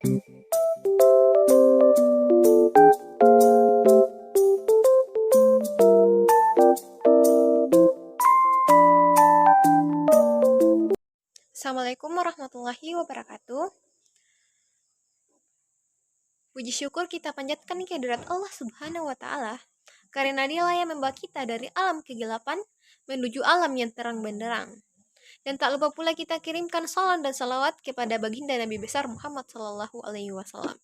Assalamualaikum warahmatullahi wabarakatuh. Puji syukur kita panjatkan kehadirat Allah Subhanahu wa Ta'ala, karena Dialah yang membawa kita dari alam kegelapan menuju alam yang terang benderang. Dan tak lupa pula kita kirimkan salam dan salawat kepada baginda Nabi besar Muhammad Sallallahu Alaihi Wasallam.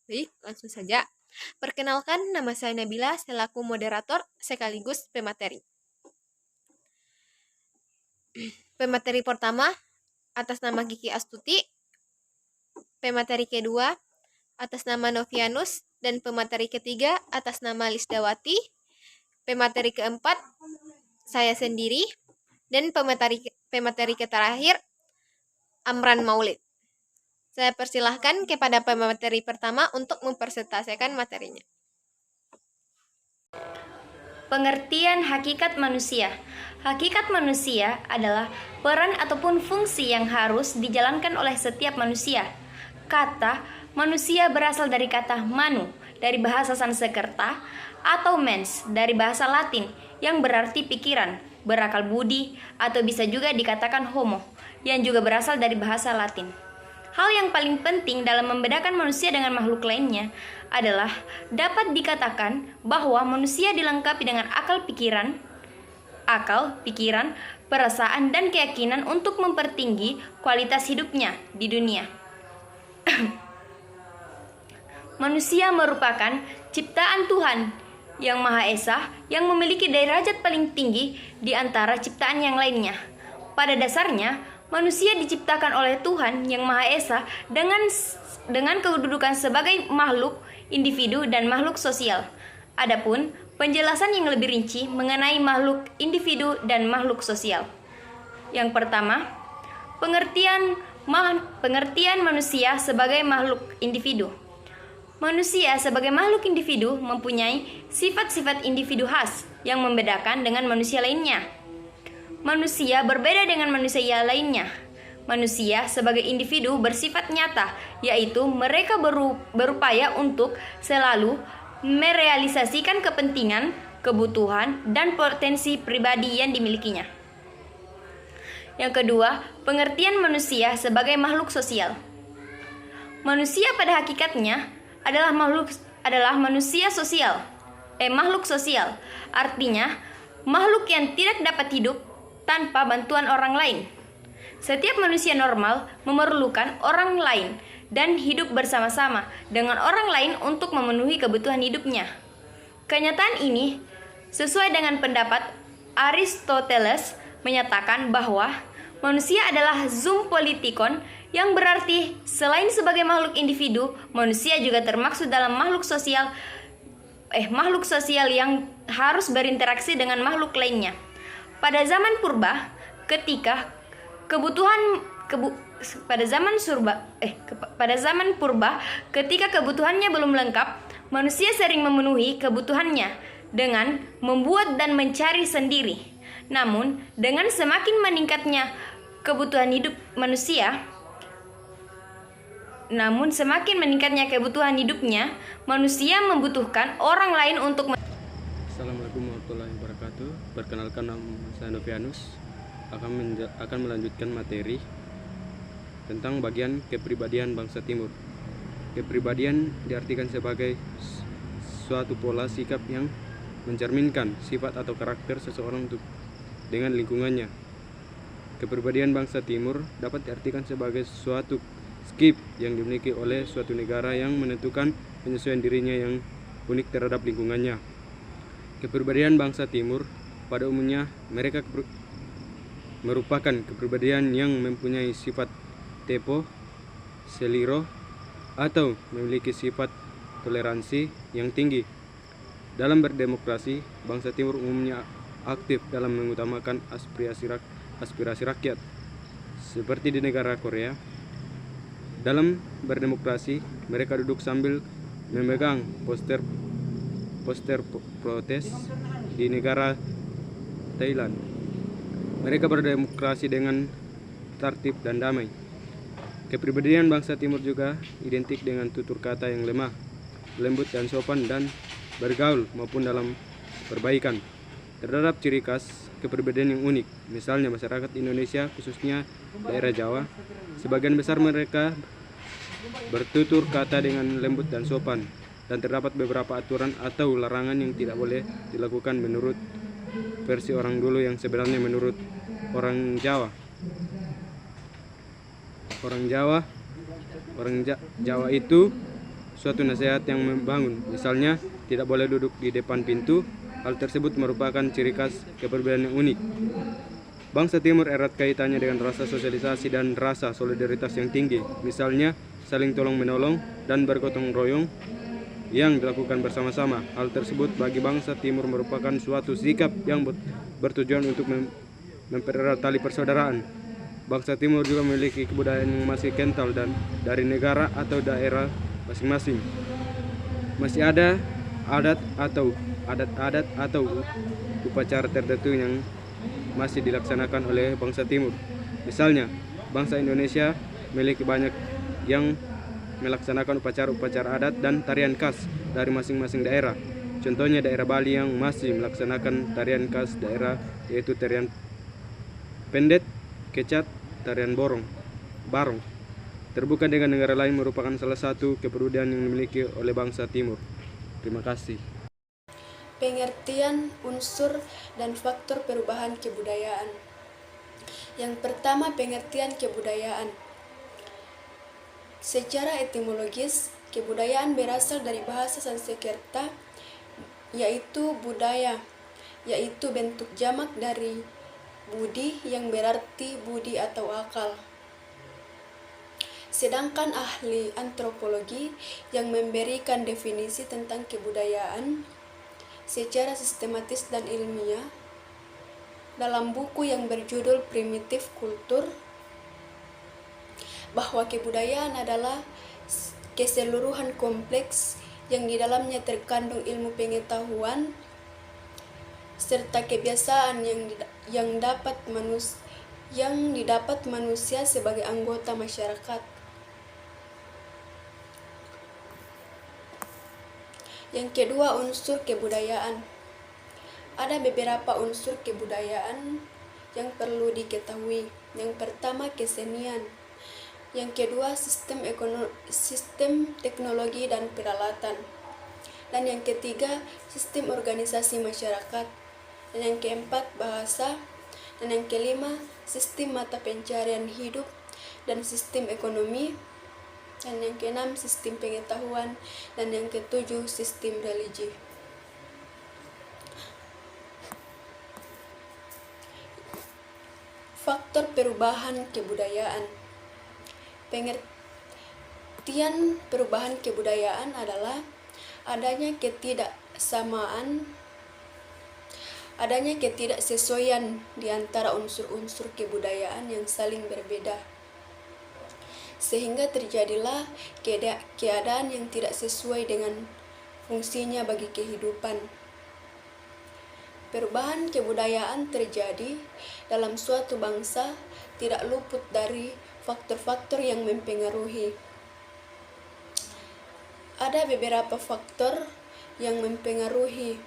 Baik, langsung saja. Perkenalkan, nama saya Nabila selaku moderator sekaligus pemateri. Pemateri pertama atas nama Kiki Astuti, pemateri kedua atas nama Novianus, dan pemateri ketiga atas nama Lisdawati, pemateri keempat saya sendiri, dan pemateri terakhir Amran Maulid. Saya persilahkan kepada pemateri pertama untuk mempresentasikan materinya. Pengertian hakikat manusia. Hakikat manusia adalah peran ataupun fungsi yang harus dijalankan oleh setiap manusia. Kata manusia berasal dari kata manu, dari bahasa Sanskerta, atau mens, dari bahasa Latin, yang berarti pikiran, berakal budi, atau bisa juga dikatakan homo, yang juga berasal dari bahasa Latin. Hal yang paling penting dalam membedakan manusia dengan makhluk lainnya adalah dapat dikatakan bahwa manusia dilengkapi dengan akal, pikiran, perasaan, dan keyakinan untuk mempertinggi kualitas hidupnya di dunia. Manusia merupakan ciptaan Tuhan yang Maha Esa yang memiliki derajat paling tinggi di antara ciptaan yang lainnya. Pada dasarnya, manusia diciptakan oleh Tuhan yang Maha Esa dengan kedudukan sebagai makhluk individu dan makhluk sosial. Adapun penjelasan yang lebih rinci mengenai makhluk individu dan makhluk sosial. Yang pertama, pengertian manusia sebagai makhluk individu. Manusia sebagai makhluk individu mempunyai sifat-sifat individu khas yang membedakan dengan manusia lainnya. Manusia berbeda dengan manusia lainnya. Manusia sebagai individu bersifat nyata, yaitu mereka berupaya untuk selalu merealisasikan kepentingan, kebutuhan, dan potensi pribadi yang dimilikinya. Yang kedua, pengertian manusia sebagai makhluk sosial. Manusia pada hakikatnya adalah makhluk sosial. Artinya, makhluk yang tidak dapat hidup tanpa bantuan orang lain. Setiap manusia normal memerlukan orang lain dan hidup bersama-sama dengan orang lain untuk memenuhi kebutuhan hidupnya. Kenyataan ini sesuai dengan pendapat Aristoteles menyatakan bahwa manusia adalah zoom politikon, yang berarti selain sebagai makhluk individu, manusia juga termaksud dalam makhluk sosial yang harus berinteraksi dengan makhluk lainnya. Pada zaman purba, ketika kebutuhannya belum lengkap, manusia sering memenuhi kebutuhannya dengan membuat dan mencari sendiri. Namun, dengan semakin meningkatnya kebutuhan hidupnya, manusia membutuhkan orang lain untuk Assalamualaikum warahmatullahi wabarakatuh. Perkenalkan, nama saya Novianus. Akan melanjutkan materi tentang bagian kepribadian bangsa Timur. Kepribadian diartikan sebagai suatu pola sikap yang mencerminkan sifat atau karakter seseorang dengan lingkungannya. Kepribadian bangsa Timur dapat diartikan sebagai suatu skip yang dimiliki oleh suatu negara yang menentukan penyesuaian dirinya yang unik terhadap lingkungannya. Kepribadian bangsa Timur pada umumnya mereka merupakan kepribadian yang mempunyai sifat tepo, seliro, atau memiliki sifat toleransi yang tinggi. Dalam berdemokrasi, bangsa Timur umumnya aktif dalam mengutamakan aspirasi rakyat. Seperti di negara Korea, dalam berdemokrasi mereka duduk sambil memegang poster protes. Di negara Thailand, mereka berdemokrasi dengan tertib dan damai. Kepribadian bangsa Timur juga identik dengan tutur kata yang lemah, lembut dan sopan dan bergaul maupun dalam perbaikan. Terdapat ciri khas kepribadian yang unik, misalnya masyarakat Indonesia khususnya daerah Jawa, sebagian besar mereka bertutur kata dengan lembut dan sopan, dan terdapat beberapa aturan atau larangan yang tidak boleh dilakukan menurut versi orang dulu yang sebenarnya menurut orang Jawa. Jawa itu suatu nasihat yang membangun. Misalnya, tidak boleh duduk di depan pintu. Hal tersebut merupakan ciri khas kepribadian yang unik. Bangsa Timur erat kaitannya dengan rasa sosialisasi dan rasa solidaritas yang tinggi. Misalnya, saling tolong-menolong dan bergotong royong yang dilakukan bersama-sama. Hal tersebut bagi bangsa Timur merupakan suatu sikap yang bertujuan untuk mempererat tali persaudaraan. Bangsa Timur juga memiliki kebudayaan yang masih kental dan dari negara atau daerah masing-masing. Masih ada adat-adat atau upacara tertentu yang masih dilaksanakan oleh bangsa Timur. Misalnya, bangsa Indonesia memiliki banyak yang melaksanakan upacara-upacara adat dan tarian khas dari masing-masing daerah. Contohnya daerah Bali yang masih melaksanakan tarian khas daerah, yaitu tarian pendet, kecat, tarian barong. Terbuka dengan negara lain merupakan salah satu kepribadian yang dimiliki oleh bangsa Timur. Terima kasih. Pengertian unsur dan faktor perubahan kebudayaan. Yang pertama, pengertian kebudayaan. Secara etimologis, kebudayaan berasal dari bahasa Sanskerta, yaitu budaya, yaitu bentuk jamak dari budi yang berarti budi atau akal. Sedangkan ahli antropologi yang memberikan definisi tentang kebudayaan secara sistematis dan ilmiah dalam buku yang berjudul Primitif Kultur, bahwa kebudayaan adalah keseluruhan kompleks yang di dalamnya terkandung ilmu pengetahuan serta kebiasaan yang didapat manusia sebagai anggota masyarakat. Yang kedua, unsur kebudayaan. Ada beberapa unsur kebudayaan yang perlu diketahui. Yang pertama, kesenian. Yang kedua, sistem teknologi dan peralatan. Dan yang ketiga, sistem organisasi masyarakat. Dan yang keempat, bahasa. Dan yang kelima, sistem mata pencarian hidup dan sistem ekonomi. Dan yang keenam, sistem pengetahuan. Dan yang ketujuh, sistem religi. Faktor perubahan kebudayaan. Pengertian perubahan kebudayaan adalah adanya ketidaksesuaian di antara unsur-unsur kebudayaan yang saling berbeda, sehingga terjadilah keadaan yang tidak sesuai dengan fungsinya bagi kehidupan. Perubahan kebudayaan terjadi dalam suatu bangsa tidak luput dari faktor-faktor yang mempengaruhi. Ada beberapa faktor yang mempengaruhi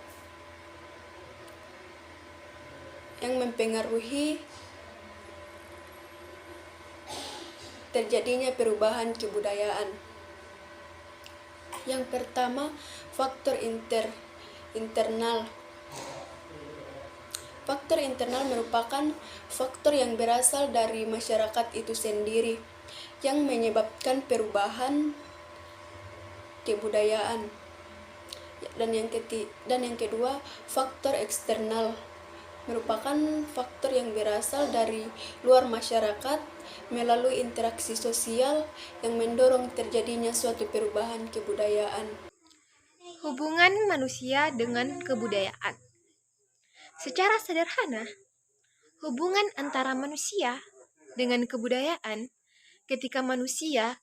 terjadinya perubahan kebudayaan. Yang pertama, faktor internal. Faktor internal merupakan faktor yang berasal dari masyarakat itu sendiri yang menyebabkan perubahan kebudayaan. Dan yang kedua, faktor eksternal merupakan faktor yang berasal dari luar masyarakat melalui interaksi sosial yang mendorong terjadinya suatu perubahan kebudayaan. Hubungan manusia dengan kebudayaan. Secara sederhana, hubungan antara manusia dengan kebudayaan ketika manusia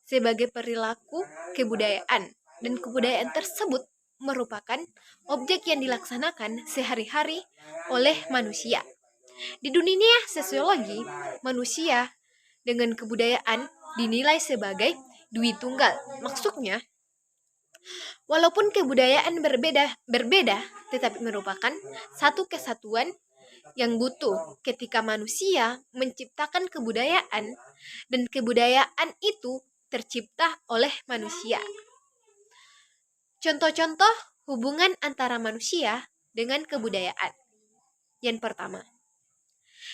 sebagai perilaku kebudayaan dan kebudayaan tersebut merupakan objek yang dilaksanakan sehari-hari oleh manusia. Di dunia sosiologi, manusia dengan kebudayaan dinilai sebagai dui tunggal. Maksudnya, walaupun kebudayaan berbeda, tetapi merupakan satu kesatuan yang butuh ketika manusia menciptakan kebudayaan dan kebudayaan itu tercipta oleh manusia. Contoh-contoh hubungan antara manusia dengan kebudayaan. Yang pertama,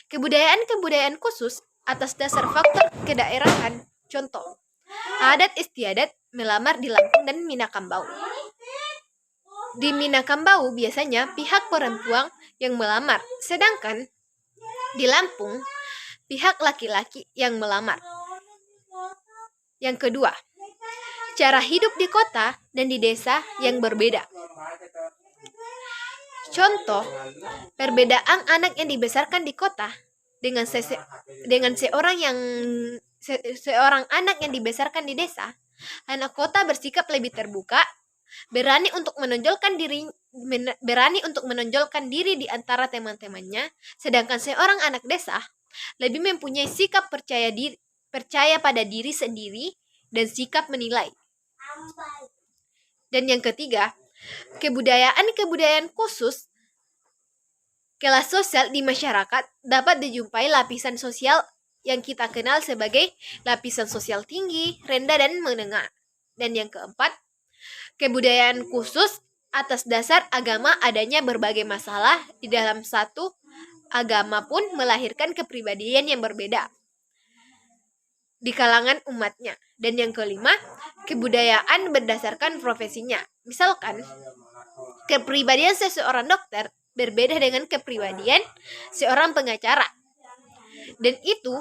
kebudayaan khusus atas dasar faktor kedaerahan. Contoh, adat istiadat melamar di Lampung dan Minangkabau. Di Minangkabau biasanya pihak perempuan yang melamar, sedangkan di Lampung pihak laki-laki yang melamar. Yang kedua, cara hidup di kota dan di desa yang berbeda. Contoh, perbedaan anak yang dibesarkan di kota dengan seorang anak yang dibesarkan di desa. Anak kota bersikap lebih terbuka, berani untuk menonjolkan diri di antara teman-temannya, sedangkan seorang anak desa lebih mempunyai sikap percaya pada diri sendiri dan sikap menilai. Dan yang ketiga, kebudayaan khusus kelas sosial di masyarakat dapat dijumpai lapisan sosial yang kita kenal sebagai lapisan sosial tinggi, rendah, dan menengah. Dan yang keempat, kebudayaan khusus atas dasar agama. Adanya berbagai masalah di dalam satu agama pun melahirkan kepribadian yang berbeda di kalangan umatnya. Dan yang kelima, kebudayaan berdasarkan profesinya. Misalkan, kepribadian seseorang dokter berbeda dengan kepribadian seorang pengacara. Dan itu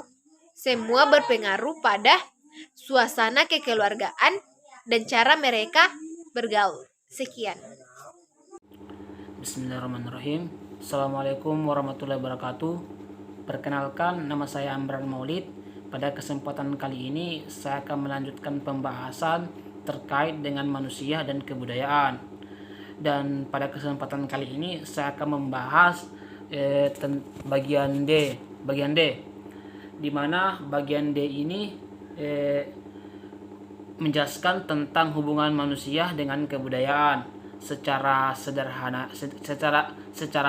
semua berpengaruh pada suasana kekeluargaan dan cara mereka bergaul. Sekian. Bismillahirrahmanirrahim. Assalamualaikum warahmatullahi wabarakatuh. Perkenalkan, nama saya Amran Maulid. Pada kesempatan kali ini saya akan melanjutkan pembahasan terkait dengan manusia dan kebudayaan. Dan pada kesempatan kali ini saya akan membahas bagian D, di mana bagian D ini menjelaskan tentang hubungan manusia dengan kebudayaan. Secara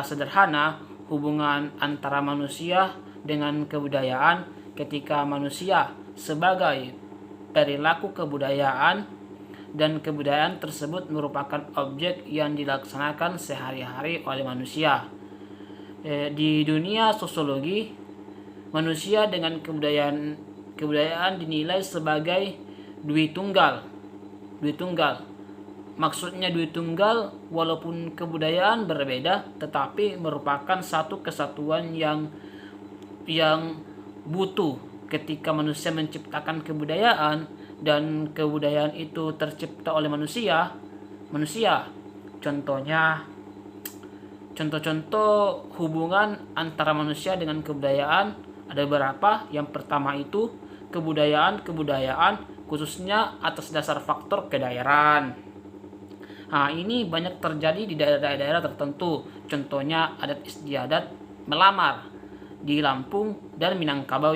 sederhana, hubungan antara manusia dengan kebudayaan ketika manusia sebagai perilaku kebudayaan dan kebudayaan tersebut merupakan objek yang dilaksanakan sehari-hari oleh manusia. Di dunia sosiologi, manusia dengan kebudayaan dinilai sebagai dui tunggal. Maksudnya dui tunggal, walaupun kebudayaan berbeda, tetapi merupakan satu kesatuan yang butuh ketika manusia menciptakan kebudayaan dan kebudayaan itu tercipta oleh manusia. Contoh-contoh hubungan antara manusia dengan kebudayaan ada beberapa. Yang pertama itu kebudayaan khususnya atas dasar faktor kedaerahan. Nah, ini banyak terjadi di daerah-daerah tertentu. Contohnya adat istiadat melamar di Lampung dan Minangkabau,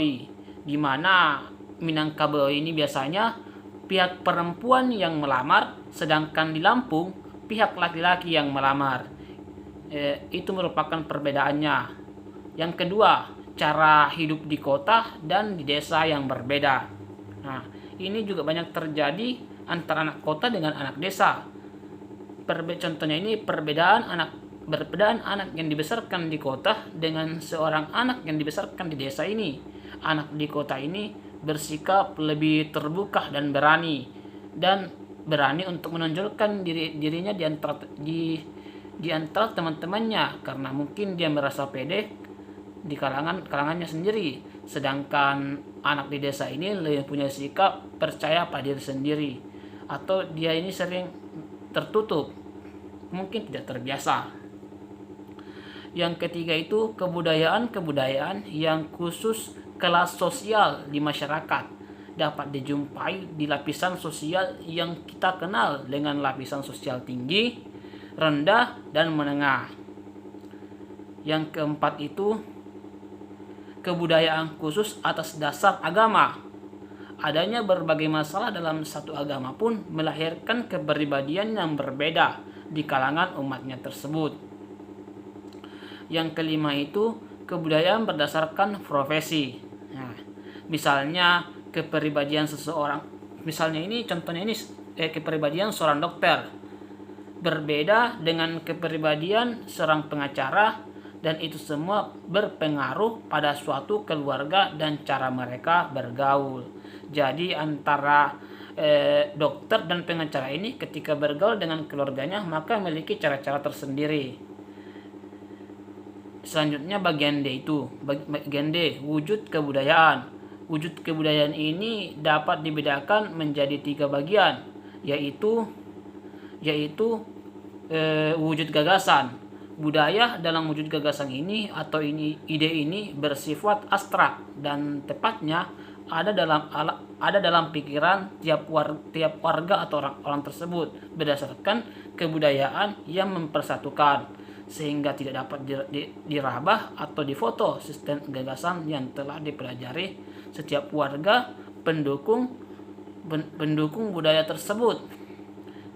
di mana Minangkabau ini biasanya pihak perempuan yang melamar, sedangkan di Lampung pihak laki-laki yang melamar. Itu merupakan perbedaannya. Yang kedua, cara hidup di kota dan di desa yang berbeda. Nah, ini juga banyak terjadi antara anak kota dengan anak desa. Contohnya ini perbedaan anak yang dibesarkan di kota dengan seorang anak yang dibesarkan di desa ini. Anak di kota ini bersikap lebih terbuka dan berani untuk menonjolkan dirinya di antara teman-temannya, karena mungkin dia merasa pede di kalangannya sendiri. Sedangkan anak di desa ini lebih punya sikap percaya pada diri sendiri, atau dia ini sering tertutup, mungkin tidak terbiasa. Yang ketiga itu kebudayaan yang khusus kelas sosial di masyarakat dapat dijumpai di lapisan sosial yang kita kenal dengan lapisan sosial tinggi, rendah, dan menengah. Yang keempat itu kebudayaan khusus atas dasar agama. adanya berbagai masalah dalam satu agama pun melahirkan kepribadian yang berbeda di kalangan umatnya tersebut. Yang kelima itu kebudayaan berdasarkan profesi. Nah, misalnya kepribadian seseorang, misalnya ini contohnya ini kepribadian seorang dokter berbeda dengan kepribadian seorang pengacara, dan itu semua berpengaruh pada suatu keluarga dan cara mereka bergaul. Jadi antara dokter dan pengacara ini ketika bergaul dengan keluarganya maka memiliki cara-cara tersendiri. Selanjutnya bagian D itu, bagian D, wujud kebudayaan. Wujud kebudayaan ini dapat dibedakan menjadi 3 bagian, yaitu wujud gagasan. Budaya dalam wujud gagasan ini atau ide ini bersifat abstrak dan tepatnya ada dalam pikiran tiap warga atau orang tersebut berdasarkan kebudayaan yang mempersatukan, sehingga tidak dapat dirabah atau difoto. Sistem gagasan yang telah dipelajari setiap warga pendukung budaya tersebut.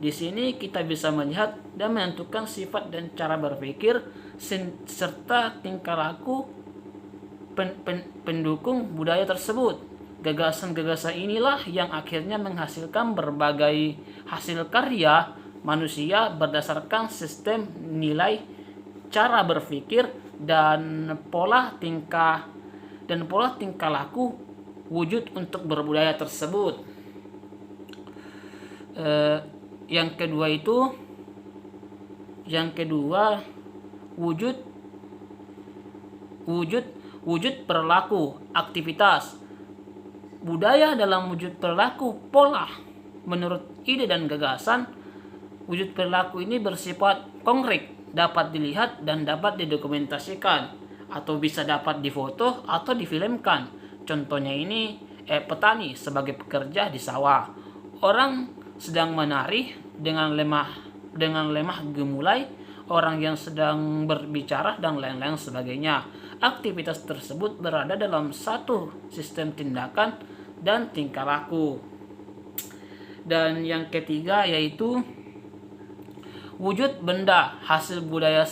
Di sini kita bisa melihat dan menentukan sifat dan cara berpikir serta tingkah laku pendukung budaya tersebut. Gagasan-gagasan inilah yang akhirnya menghasilkan berbagai hasil karya manusia berdasarkan sistem nilai, cara berpikir, dan pola tingkah laku wujud untuk berbudaya tersebut. Yang kedua wujud perilaku, aktivitas. Budaya dalam wujud perilaku, pola. Menurut ide dan gagasan, wujud perilaku ini bersifat konkret, dapat dilihat dan dapat didokumentasikan, atau bisa dapat difoto atau difilmkan. Contohnya ini petani sebagai pekerja di sawah. Orang sedang menari dengan lemah gemulai, orang yang sedang berbicara, dan lain-lain sebagainya. Aktivitas tersebut berada dalam satu sistem tindakan dan tingkah laku. Dan yang ketiga yaitu wujud benda hasil budaya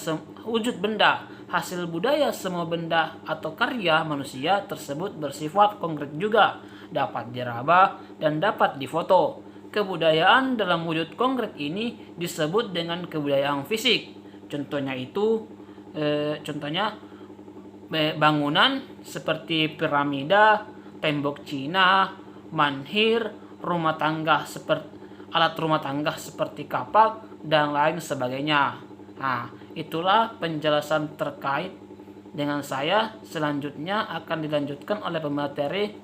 semua benda atau karya manusia tersebut bersifat konkret juga, dapat diraba dan dapat difoto. Kebudayaan dalam wujud konkret ini disebut dengan kebudayaan fisik. Contohnya bangunan seperti piramida, tembok Cina, manhir, alat rumah tangga seperti kapak, dan lain sebagainya. Nah, itulah penjelasan terkait dengan saya. Selanjutnya akan dilanjutkan oleh pemateri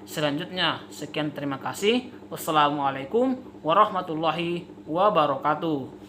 selanjutnya. Sekian, terima kasih. Wassalamualaikum warahmatullahi wabarakatuh.